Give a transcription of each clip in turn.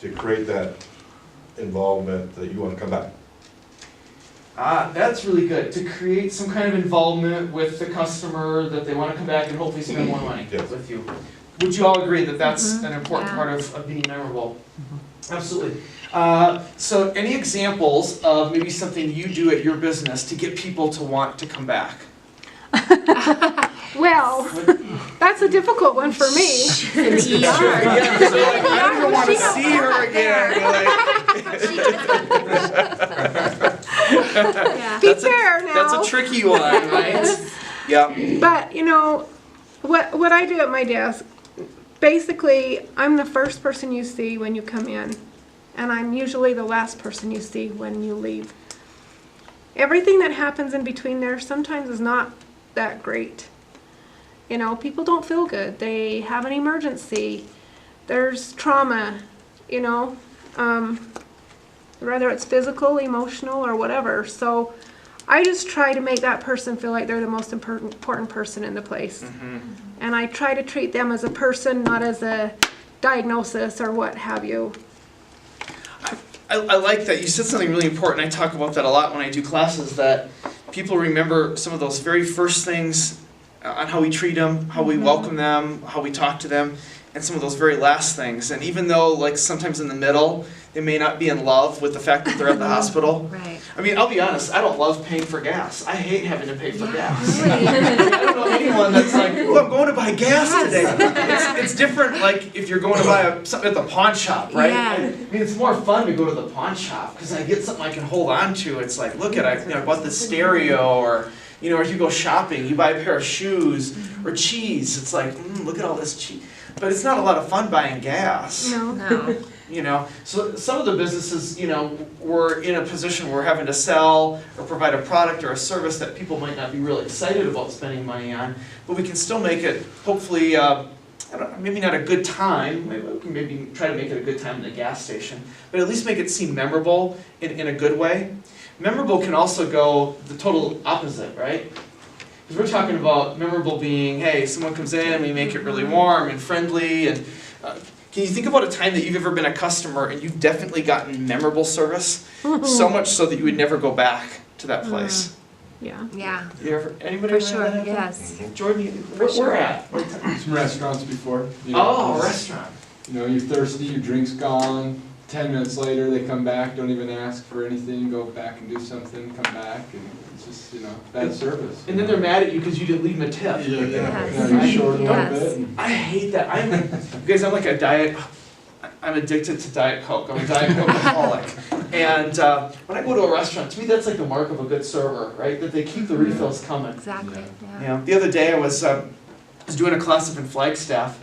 to create that involvement that you want to come back? That's really good, to create some kind of involvement with the customer, that they want to come back and hopefully spend more money Yes. with you. Would you all agree that that's an important part of being memorable? Absolutely. So any examples of maybe something you do at your business to get people to want to come back? Well, that's a difficult one for me. Yeah, so like, I don't even want to see her again. Be fair now. That's a tricky one, right? Yeah. But you know, what I do at my desk, basically, I'm the first person you see when you come in, and I'm usually the last person you see when you leave. Everything that happens in between there sometimes is not that great. You know, people don't feel good. They have an emergency. There's trauma, you know, whether it's physical, emotional, or whatever. So I just try to make that person feel like they're the most important person in the place. And I try to treat them as a person, not as a diagnosis or what have you. I like that. You said something really important. I talk about that a lot when I do classes, that people remember some of those very first things on how we treat them, how we welcome them, how we talk to them, and some of those very last things. And even though, like, sometimes in the middle, they may not be in love with the fact that they're at the hospital. Right. I mean, I'll be honest, I don't love paying for gas. I hate having to pay for gas. I don't know anyone that's like, oh, I'm going to buy gas today. It's different, like, if you're going to buy something at the pawn shop, right? Yeah. I mean, it's more fun to go to the pawn shop because I get something I can hold on to. It's like, look at, I bought this stereo, or, you know, or if you go shopping, you buy a pair of shoes or cheese. It's like, look at all this cheese. But it's not a lot of fun buying gas. No. You know, so some of the businesses, you know, we're in a position where we're having to sell or provide a product or a service that people might not be really excited about spending money on, but we can still make it, hopefully, maybe not a good time, maybe try to make it a good time in the gas station, but at least make it seem memorable in a good way. Memorable can also go the total opposite, right? Because we're talking about memorable being, hey, someone comes in, we make it really warm and friendly, and can you think about a time that you've ever been a customer and you've definitely gotten memorable service, so much so that you would never go back to that place? Yeah. Yeah. You ever, anybody For ever sure. had that? Yes. Jordan, where at? Some restaurants before. You know, Oh, a it's- restaurant. You know, you're thirsty, your drink's gone. 10 minutes later, they come back, don't even ask for anything, go back and do something, come back, and it's just, you know, bad service. And then they're mad at you because you didn't leave them a tip. Yeah, Yes. you're short a little Yes. bit. And I hate that. I'm like a diet. I'm addicted to Diet Coke. I'm a Diet Coke alcoholic. And when I go to a restaurant, to me that's like the mark of a good server, right? That they keep the refills coming. Exactly. Yeah. Yeah. You know, the other day I was doing a class up in Flagstaff,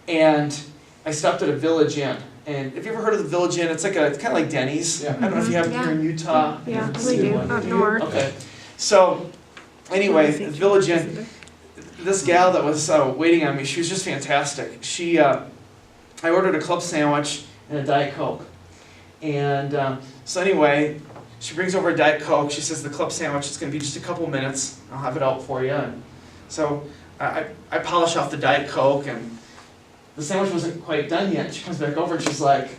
and I stopped at a Village Inn. And have you ever heard of the Village Inn? It's like it's kind of like Denny's. Yeah. I don't know if you have it here in Utah. Yeah, You've we seen do, one. up north. Okay. So anyway, the Village Inn. This gal that was waiting on me, she was just fantastic. She, I ordered a club sandwich and a Diet Coke. And so anyway, she brings over a Diet Coke. She says the club sandwich is going to be just a couple minutes. I'll have it out for you. And so I polish off the Diet Coke, and the sandwich wasn't quite done yet. She comes back over and she's like,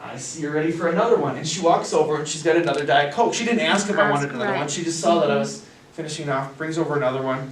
I see you're ready for another one. And she walks over and she's got another Diet Coke. She didn't ask if I wanted another one. She just saw that I was finishing off, brings over another one.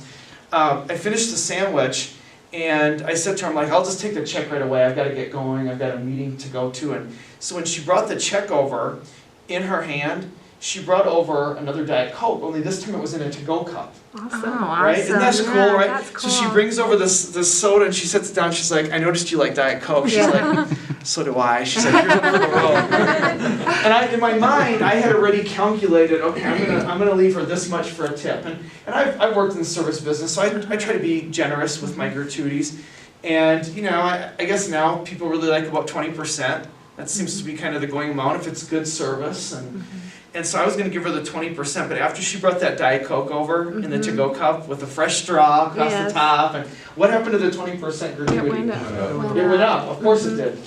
I finished the sandwich, and I said to her, I'm like, I'll just take the check right away. I've got to get going. I've got a meeting to go to. And so when she brought the check over in her hand, she brought over another Diet Coke, only this time it was in a to-go cup. Awesome. Right? Isn't that cool, Yeah, right? that's cool. So she brings over this soda, and she sets it down. She's like, I noticed you like Diet Coke. She's like, so do I. She's like, here's another roll. And in my mind, I had already calculated, okay, I'm gonna leave her this much for a tip. And I've worked in the service business, so I try to be generous with my gratuities. And you know, I guess now people really like about 20%. That seems to be kind of the going amount if it's good service. And so I was going to give her the 20%, but after she brought that Diet Coke over in the to-go cup with a fresh straw across the top, and what happened to the 20% gratuity? It went up. It went up. Of course it did.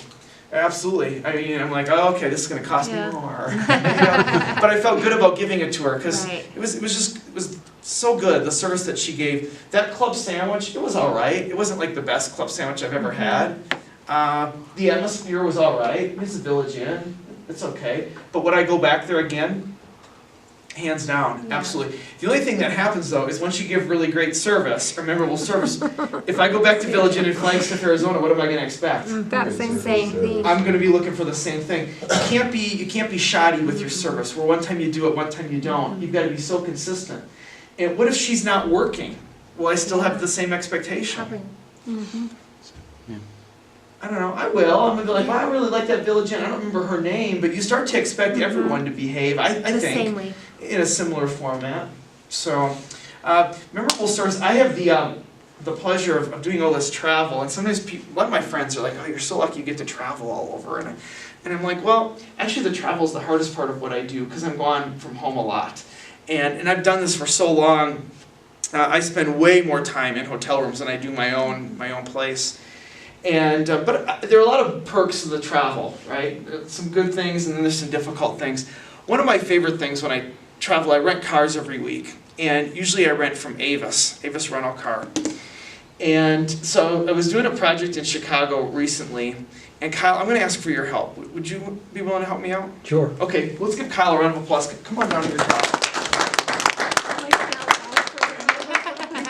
Absolutely. I mean, I'm like, oh, okay, this is going to cost me more. You know? But I felt good about giving it to her because Right. it was so good, the service that she gave. That club sandwich, it was all right. It wasn't like the best club sandwich I've ever had. The atmosphere was all right. It's a Village Inn. It's okay. But would I go back there again? Hands down, Yeah. absolutely. The only thing that happens though is once you give really great service or memorable service, if I go back to Village Inn in Flagstaff, Arizona, what am I going to expect? That same Same thing. I'm going to be looking for the same thing. You can't be shoddy with your service. Where one time you do it, one time you don't. You've got to be so consistent. And what if she's not working? Will I still have the same expectation? I don't know. I will. I'm gonna be like, well, I really like that Village Inn. I don't remember her name, but you start to expect everyone to behave. I The think same way. in a similar format. So, memorable stories. I have the pleasure of doing all this travel, and sometimes people, a lot of my friends are like, "Oh, you're so lucky you get to travel all over," and I'm like, well, actually, the travel is the hardest part of what I do because I'm gone from home a lot, and I've done this for so long. I spend way more time in hotel rooms than I do my own place. And but there are a lot of perks of the travel, right? Some good things, and then there's some difficult things. One of my favorite things when I travel, I rent cars every week, and usually I rent from Avis Rental Car. And so I was doing a project in Chicago recently, and Kyle, I'm going to ask for your help. Would you be willing to help me out? Sure. Okay, let's give Kyle a round of applause. Come on down to your car.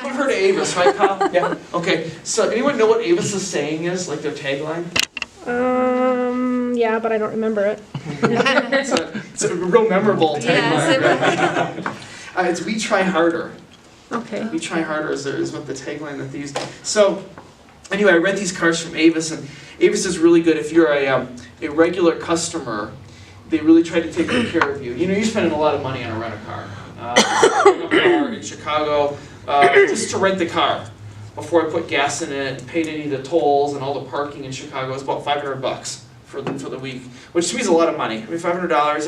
You've heard of Avis, right, Kyle? Yeah. Okay. So anyone know what Avis's saying is, like their tagline? Yeah, but I don't remember it. It's a real memorable tagline. Yes. It's "We try harder." Okay. "We try harder" is what the tagline that they use. So anyway, I rent these cars from Avis, and Avis is really good if you're a regular customer. They really try to take good care of you. You know, you're spending a lot of money on a rent-a-car. A car in Chicago, just to rent the car. Before I put gas in it and paid any of the tolls and all the parking in Chicago, it's about $500 for the week, which to me is a lot of money. I mean, $500.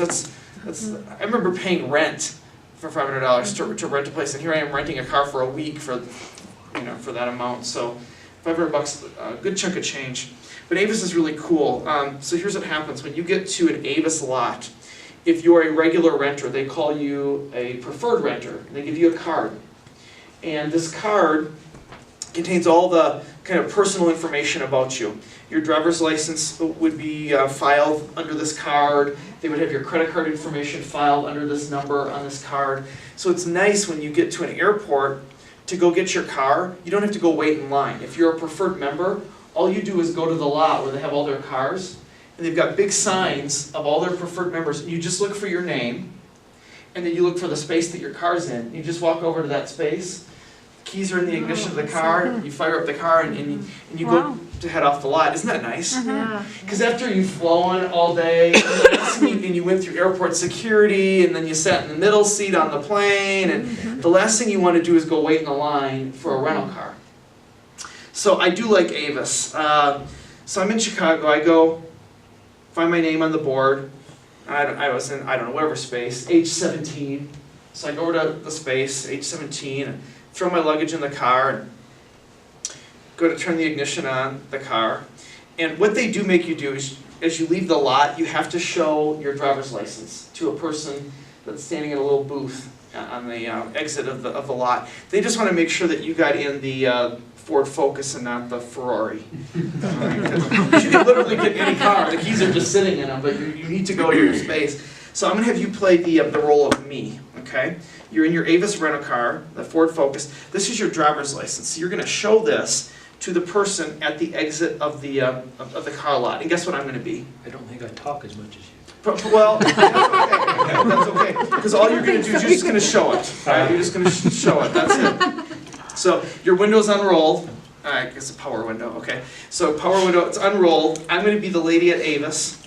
That's. I remember paying rent for $500 to rent a place, and here I am renting a car for a week for that amount. So $500, a good chunk of change. But Avis is really cool. So here's what happens when you get to an Avis lot. If you're a regular renter, they call you a preferred renter. They give you a card, and this card contains all the kind of personal information about you. Your driver's license would be filed under this card. They would have your credit card information filed under this number on this card. So it's nice when you get to an airport to go get your car, you don't have to go wait in line. If you're a preferred member, all you do is go to the lot where they have all their cars, and they've got big signs of all their preferred members, and you just look for your name, and then you look for the space that your car's in. You just walk over to that space. Keys are in the ignition of the car. You fire up the car, and you go to head off the lot. Isn't that nice? Yeah. Because after you've flown all day, and you went through airport security, and then you sat in the middle seat on the plane, and the last thing you want to do is go wait in a line for a rental car. So I do like Avis. So I'm in Chicago. I go find my name on the board. I was in, I don't know, whatever space, H17. So I go over to the space, H17, and throw my luggage in the car, and go to turn the ignition on the car. And what they do make you do is, as you leave the lot, you have to show your driver's license to a person that's standing in a little booth on the exit of the lot. They just want to make sure that you got in the Ford Focus and not the Ferrari. Because you can literally get any car. The keys are just sitting in them, but you need to go to your space. So I'm going to have you play the role of me, okay? You're in your Avis rental car, the Ford Focus. This is your driver's license. So you're going to show this to the person at the exit of the car lot. And guess what I'm going to be? I don't think I talk as much as you. Well, that's okay. Because all you're going to do is you're just going to show it. Right? You're just going to show it. That's it. So your window's unrolled. I guess a power window. Okay. So power window, it's unrolled. I'm going to be the lady at Avis.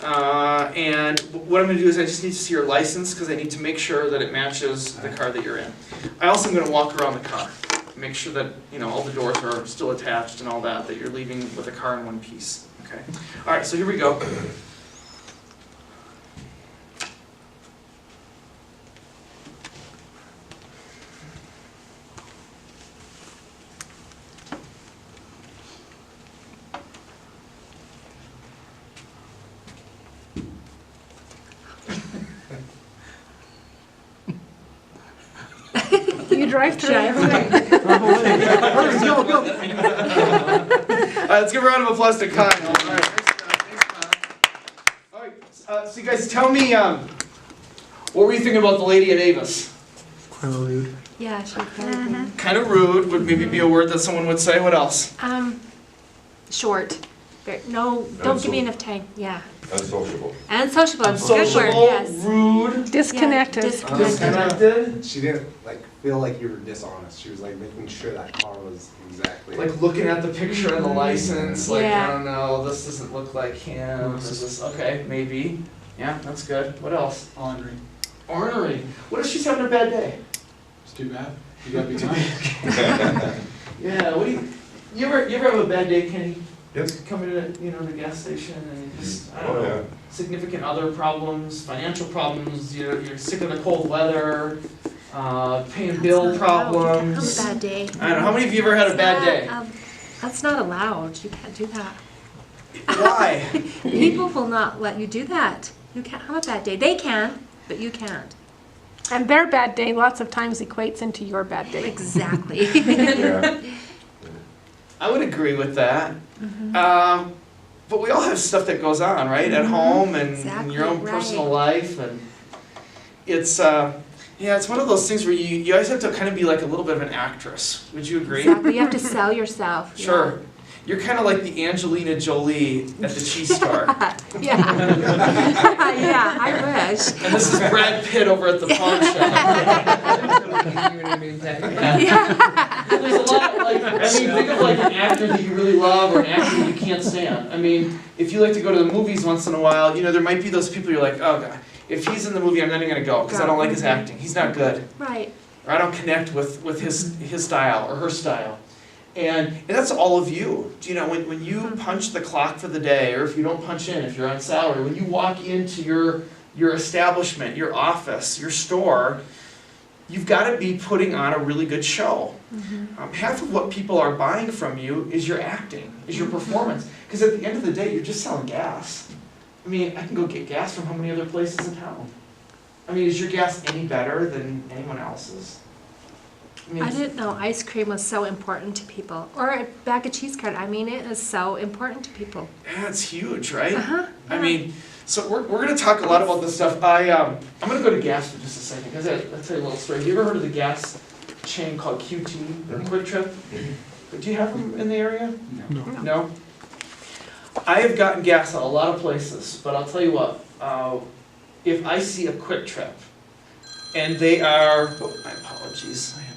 And what I'm going to do is I just need to see your license because I need to make sure that it matches the car that you're in. I also am going to walk around the car. Make sure that all the doors are still attached and all that you're leaving with the car in one piece. Okay. All right. So here we go. You drive through. Let's give a round of applause to Kyle. All right, nice job. Thanks, Kyle. All right, so you guys tell me, what were you thinking about the lady at Avis? Yeah, she's very good. Kind of rude would maybe be a word that someone would say. What else? Short. No, don't give me enough time. Yeah. Unsociable. And sociable. Good word, Sociable, yes. rude, Disconnected. Yeah, disconnected. disconnected, She didn't like feel like you were dishonest. She was like making sure that car was exactly. like looking at the picture and the license, like, Yeah. I don't know, this doesn't look like him, is this, okay, maybe. Yeah, that's good. What else? Ornery. Ornery. What if she's having a bad day? It's too bad. You gotta be nice. Yeah, what do you ever have a bad day, Kenny? Yes. Come into, the gas station and you just, I don't Oh, know, yeah. significant other problems, financial problems, you're sick of the cold weather, paying bill problems. Have a bad day. I don't know, how many of you ever had a bad day? That's not allowed. You can't do that. Why? People will not let you do that. You can't have a bad day. They can, but you can't. And their bad day lots of times equates into your bad day. Exactly. Yeah. I would agree with that. Mm-hmm. But we all have stuff that goes on, right? At home and in your own Exactly, personal right. life, and it's it's one of those things where you always have to kind of be like a little bit of an actress. Would you agree? Exactly. You have to sell yourself. yeah. Sure. You're kind of like the Angelina Jolie at the cheese store. Yeah. Yeah, I wish. And this is Brad Pitt over at the pawn shop. Yeah. There's a lot, think of like an actor that you really love or an actor that you can't stand. I mean, if you like to go to the movies once in a while, there might be those people you're like, oh God, if he's in the movie, I'm not even gonna go because I don't like his acting. He's not good. Right. Or I don't connect with his style or her style. And that's all of you. When you punch the clock for the day, or if you don't punch in, if you're on salary, when you walk into your establishment, your office, your store, you've got to be putting on a really good show. Half of what people are buying from you is your acting, is your performance. Because at the end of the day, you're just selling gas. I mean, I can go get gas from how many other places in town? I mean, is your gas any better than anyone else's? I didn't know ice cream was so important to people. Or a bag of cheese curd. I mean, it is so important to people. Yeah, it's huge, right? Uh-huh. I yeah. mean, so we're going to talk a lot about this stuff. I'm going to go to gas for just a second, because I'll tell you a little story. Have you ever heard of the gas chain called QT, or Quick Trip? Do you have them in the area? No. No? I have gotten gas at a lot of places, but I'll tell you what, if I see a Quick Trip, and they are, oh, my apologies, I have